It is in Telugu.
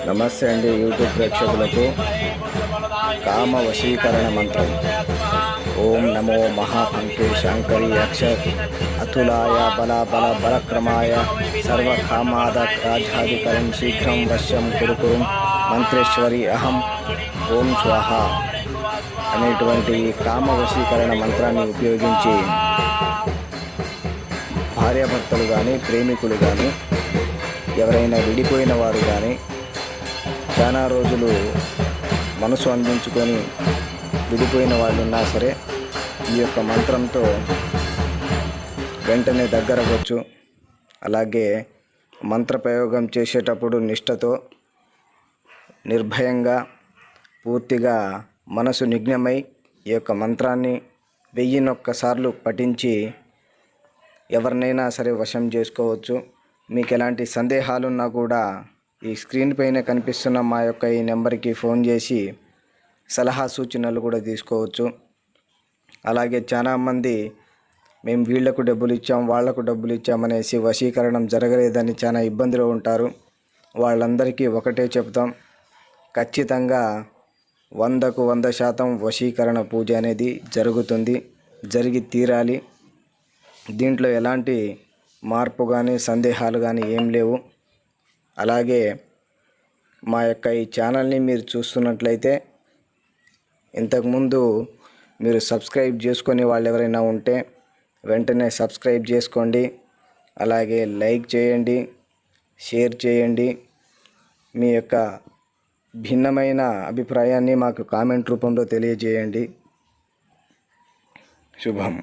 నమస్తే అండి యూట్యూబ్ ప్రేక్షకులకు కామ వశీకరణ మంత్రం. ఓం నమో మహాకంకే శంకరి అక్ష అతులాయ బల బల బలక్రమాయ సర్వకామాద రాజాధికరం శీఘ్రం వశ్యం కురుకురు మంత్రేశ్వరి అహం ఓం స్వాహ అనేటువంటి కామ వశీకరణ మంత్రాన్ని ఉపయోగించి భార్యాభర్తలు కానీ ప్రేమికులు కానీ ఎవరైనా విడిపోయిన వారు కానీ చాలా రోజులు మనసు అందించుకొని విడిపోయిన వాళ్ళు ఉన్నా సరే ఈ యొక్క మంత్రంతో వెంటనే దగ్గరవచ్చు. అలాగే మంత్రప్రయోగం చేసేటప్పుడు నిష్ఠతో నిర్భయంగా పూర్తిగా మనసు నిఘ్నమై ఈ యొక్క మంత్రాన్ని 1001 సార్లు పఠించి ఎవరినైనా సరే వశం చేసుకోవచ్చు. మీకు ఎలాంటి సందేహాలున్నా కూడా ఈ స్క్రీన్ పైన కనిపిస్తున్న మా యొక్క ఈ నెంబర్కి ఫోన్ చేసి సలహా సూచనలు కూడా తీసుకోవచ్చు. అలాగే చాలామంది మేము వీళ్లకు డబ్బులు ఇచ్చాం వాళ్లకు డబ్బులు ఇచ్చామనేసి వశీకరణం జరగలేదని చాలా ఇబ్బందిలో ఉంటారు. వాళ్ళందరికీ ఒకటే చెప్తాం, ఖచ్చితంగా 100కు 100% వశీకరణ పూజ అనేది జరుగుతుంది, జరిగి తీరాలి. దీంట్లో ఎలాంటి మార్పు కానీ సందేహాలు కానీ ఏం లేవు. అలాగే మా యొక్క ఈ ఛానల్ని మీరు చూస్తున్నట్లయితే ఇంతకుముందు మీరు సబ్స్క్రైబ్ చేసుకొని వాళ్ళు ఎవరైనా ఉంటే వెంటనే సబ్స్క్రైబ్ చేసుకోండి. అలాగే లైక్ చేయండి, షేర్ చేయండి. మీ యొక్క భిన్నమైన అభిప్రాయాన్ని మాకు కామెంట్ రూపంలో తెలియజేయండి. శుభం.